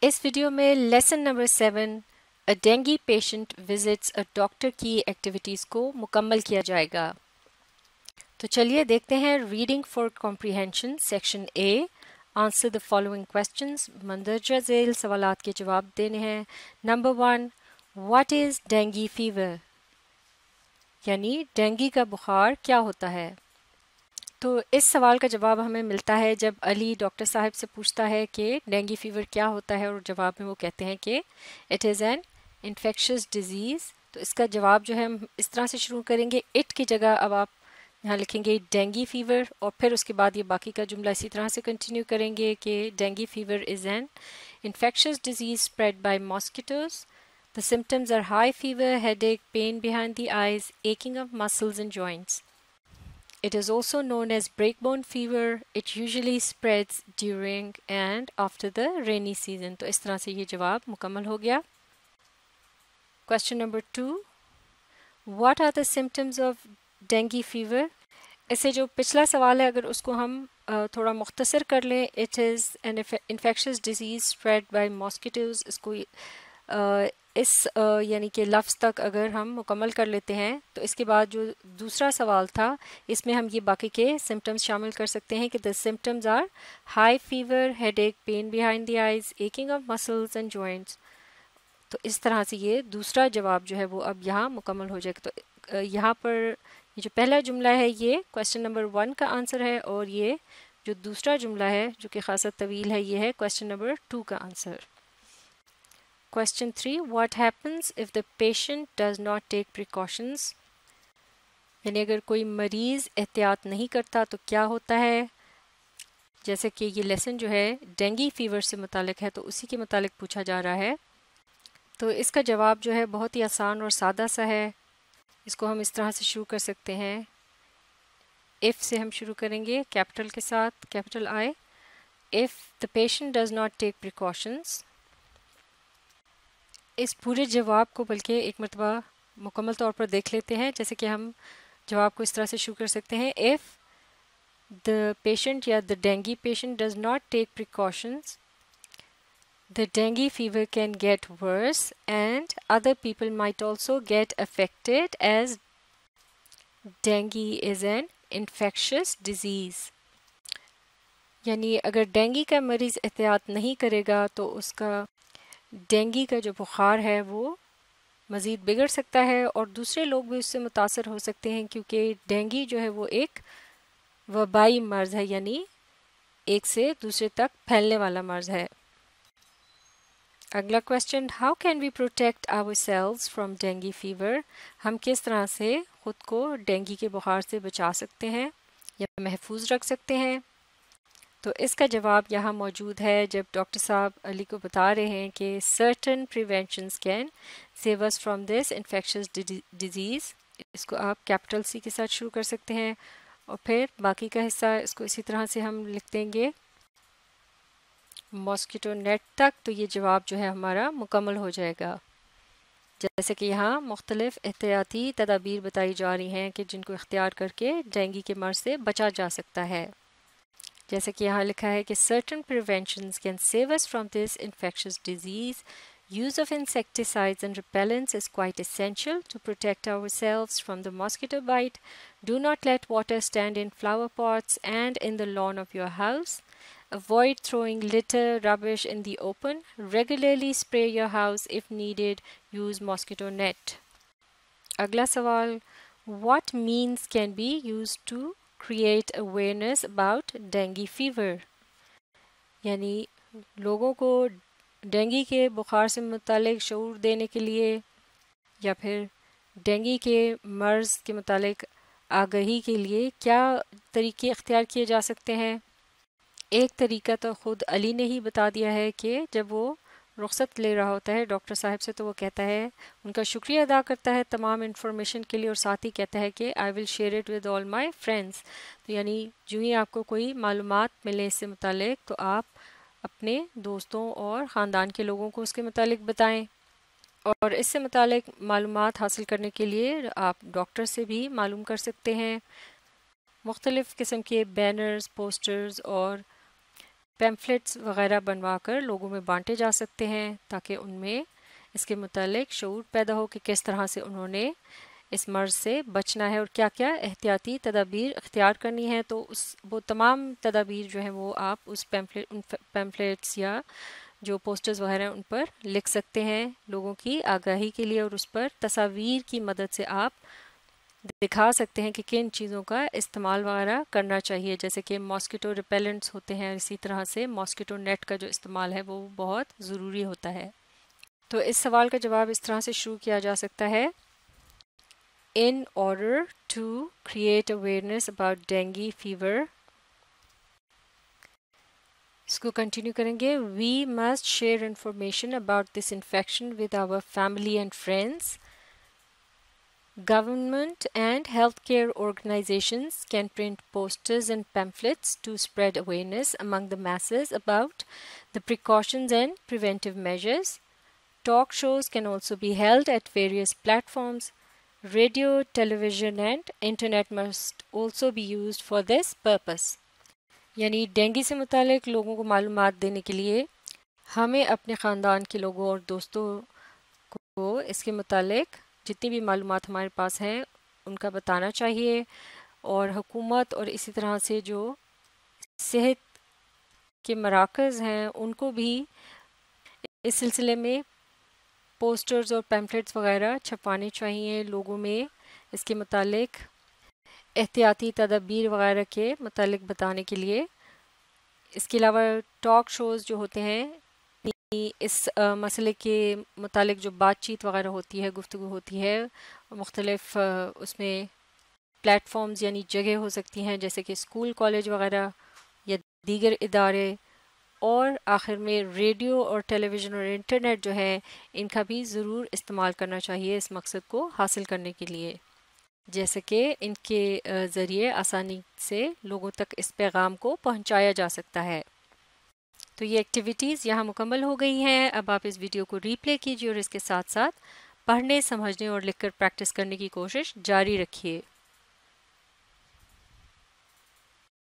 اس video میں lesson number 7 A dengue patient visits a doctor کی activities کو مکمل کیا جائے گا۔ تو چلیے دیکھتے ہیں reading for comprehension section A. Answer the following questions۔ مندرجہ ذیل سوالات کے جواب دینے ہیں۔ Number 1 What is dengue fever؟ یعنی ڈینگی کا بخار کیا ہوتا ہے؟ تو اس سوال کا جواب ہمیں ملتا ہے جب علی ڈاکٹر صاحب سے پوچھتا ہے کہ ڈینگی فیور کیا ہوتا ہے، اور جواب میں وہ کہتے ہیں کہ it is an infectious disease. تو اس کا جواب جو ہے ہم اس طرح سے شروع کریں گے، اٹ کی جگہ اب آپ یہاں لکھیں گے ڈینگی فیور، اور پھر اس کے بعد یہ باقی کا جملہ اسی طرح سے کنٹینیو کریں گے کہ dengue fever is an infectious disease spread by mosquitoes. The symptoms are high fever, headache, pain behind the eyes, aching of muscles and joints. It is also known as breakbone fever. It usually spreads during and after the rainy season. تو اس طرح سے یہ جواب مکمل ہو گیا۔ Question number 2. What are the symptoms of dengue fever؟ اس سے جو پچھلا سوال ہے اگر اس کو ہم تھوڑا مختصر کر لیں، it is an infectious disease spread by mosquitoes۔ اس کو یعنی کہ لفظ تک اگر ہم مکمل کر لیتے ہیں تو اس کے بعد جو دوسرا سوال تھا اس میں ہم یہ باقی کے سمٹمز شامل کر سکتے ہیں کہ the symptoms are high fever, headache, pain behind the eyes, aching of muscles and joints۔ تو اس طرح سے یہ دوسرا جواب جو ہے وہ اب یہاں مکمل ہو جائے گا۔ تو یہاں پر یہ جو پہلا جملہ ہے یہ کویسچن نمبر 1 کا آنسر ہے، اور یہ جو دوسرا جملہ ہے جو کہ خاصا طویل ہے یہ ہے کویسچن نمبر 2 کا answer. Question 3. What happens if the patient does not take precautions؟ یعنی اگر کوئی مریض احتیاط نہیں کرتا تو کیا ہوتا ہے؟ جیسے کہ یہ لیسن جو ہے ڈینگی فیور سے متعلق ہے تو اسی کے متعلق پوچھا جا رہا ہے۔ تو اس کا جواب جو ہے بہت ہی آسان اور سادہ سا ہے۔ اس کو ہم اس طرح سے شروع کر سکتے ہیں، if سے ہم شروع کریں گے کیپٹل کے ساتھ، capital I۔ If the patient does not take precautions، اس پورے جواب کو بلکہ ایک مرتبہ مکمل طور پر دیکھ لیتے ہیں، جیسے کہ ہم جواب کو اس طرح سے شروع کر سکتے ہیں if the patient یا the dengue patient does not take precautions the dengue fever can get worse and other people might also get affected as dengue is an infectious disease۔ یعنی اگر ڈینگی کا مریض احتیاط نہیں کرے گا تو اس کا ڈینگی کا جو بخار ہے وہ مزید بگڑ سکتا ہے، اور دوسرے لوگ بھی اس سے متاثر ہو سکتے ہیں، کیونکہ ڈینگی جو ہے وہ ایک وبائی مرض ہے، یعنی ایک سے دوسرے تک پھیلنے والا مرض ہے۔ اگلا question, how can we protect ourselves from dengue fever? ہم کس طرح سے خود کو ڈینگی کے بخار سے بچا سکتے ہیں یا محفوظ رکھ سکتے ہیں؟ تو اس کا جواب یہاں موجود ہے جب ڈاکٹر صاحب علی کو بتا رہے ہیں کہ certain preventions can save us from this infectious disease۔ اس کو آپ کیپٹل C کے ساتھ شروع کر سکتے ہیں، اور پھر باقی کا حصہ اس کو اسی طرح سے ہم لکھ دیں گے ماسکیٹو نیٹ تک۔ تو یہ جواب جو ہے ہمارا مکمل ہو جائے گا۔ جیسے کہ یہاں مختلف احتیاطی تدابیر بتائی جا رہی ہیں کہ جن کو اختیار کر کے ڈینگی کے مرض سے بچا جا سکتا ہے، جیسے کہ یہاں لکھا ہے کہ certain preventions can save us from this infectious disease. Use of insecticides and repellents is quite essential to protect ourselves from the mosquito bite. Do not let water stand in flower pots and in the lawn of your house. Avoid throwing litter, rubbish in the open. Regularly spray your house if needed. Use mosquito net. اگلا سوال، what means can be used to create awareness about dengue fever؟ یعنی لوگوں کو dengue کے بخار سے متعلق شعور دینے کے لیے یا پھر ڈینگی کے مرض کے متعلق آگہی کے لیے کیا طریقے اختیار کیے جا سکتے ہیں؟ ایک طریقہ تو خود علی نے ہی بتا دیا ہے کہ جب وہ رخصت لے رہا ہوتا ہے ڈاکٹر صاحب سے تو وہ کہتا ہے، ان کا شکریہ ادا کرتا ہے تمام انفارمیشن کے لیے، اور ساتھ ہی کہتا ہے کہ I will share it with all my friends. تو یعنی جو ہی آپ کو کوئی معلومات ملے اس سے متعلق تو آپ اپنے دوستوں اور خاندان کے لوگوں کو اس کے متعلق بتائیں، اور اس سے متعلق معلومات حاصل کرنے کے لیے آپ ڈاکٹر سے بھی معلوم کر سکتے ہیں۔ مختلف قسم کے بینرز، پوسٹرز اور پیمفلیٹس وغیرہ بنوا کر لوگوں میں بانٹے جا سکتے ہیں تاکہ ان میں اس کے متعلق شعور پیدا ہو کہ کس طرح سے انہوں نے اس مرض سے بچنا ہے اور کیا کیا احتیاطی تدابیر اختیار کرنی ہے. تو وہ تمام تدابیر جو ہیں وہ آپ اس پیمفلیٹس یا جو پوسٹرز وغیرہ ان پر لکھ سکتے ہیں لوگوں کی آگاہی کے لیے، اور اس پر تصاویر کی مدد سے آپ دکھا سکتے ہیں کہ کن چیزوں کا استعمال وغیرہ کرنا چاہیے، جیسے کہ ماسکیٹو ریپیلنٹس ہوتے ہیں، اسی طرح سے ماسکیٹو نیٹ کا جو استعمال ہے وہ بہت ضروری ہوتا ہے. تو اس سوال کا جواب اس طرح سے شروع کیا جا سکتا ہے: In order to create awareness about dengue fever، اس کو کنٹینیو کریں گے. We must share information about this infection with our family and friends. Government and healthcare organizations can print posters and pamphlets to spread awareness among the masses about the precautions and preventive measures. Talk shows can also be held at various platforms. Radio, television and internet must also be used for this purpose. یعنی dengue سے متعلق لوگوں کو معلومات دینے کے لیے ہمیں اپنے خاندان کے لوگوں اور دوستوں کو اس کے متعلق جتنی بھی معلومات ہمارے پاس ہیں ان کا بتانا چاہیے، اور حکومت اور اسی طرح سے جو صحت کے مراکز ہیں ان کو بھی اس سلسلے میں پوسٹرز اور پیمفلیٹس وغیرہ چھپوانے چاہیے لوگوں میں اس کے متعلق احتیاطی تدابیر وغیرہ کے متعلق بتانے کے لیے. اس کے علاوہ ٹاک شوز جو ہوتے ہیں اس مسئلے کے متعلق جو بات چیت وغیرہ ہوتی ہے، گفتگو ہوتی ہے، مختلف اس میں پلیٹ فارمز یعنی جگہ ہو سکتی ہیں جیسے کہ اسکول، کالج وغیرہ یا دیگر ادارے، اور آخر میں ریڈیو اور ٹیلی ویژن اور انٹرنیٹ جو ہے ان کا بھی ضرور استعمال کرنا چاہیے اس مقصد کو حاصل کرنے کے لیے، جیسے کہ ان کے ذریعے آسانی سے لوگوں تک اس پیغام کو پہنچایا جا سکتا ہے. تو یہ ایکٹیویٹیز یہاں مکمل ہو گئی ہیں. اب آپ اس ویڈیو کو ری پلے کیجیے اور اس کے ساتھ ساتھ پڑھنے، سمجھنے اور لکھ کر پریکٹس کرنے کی کوشش جاری رکھیے.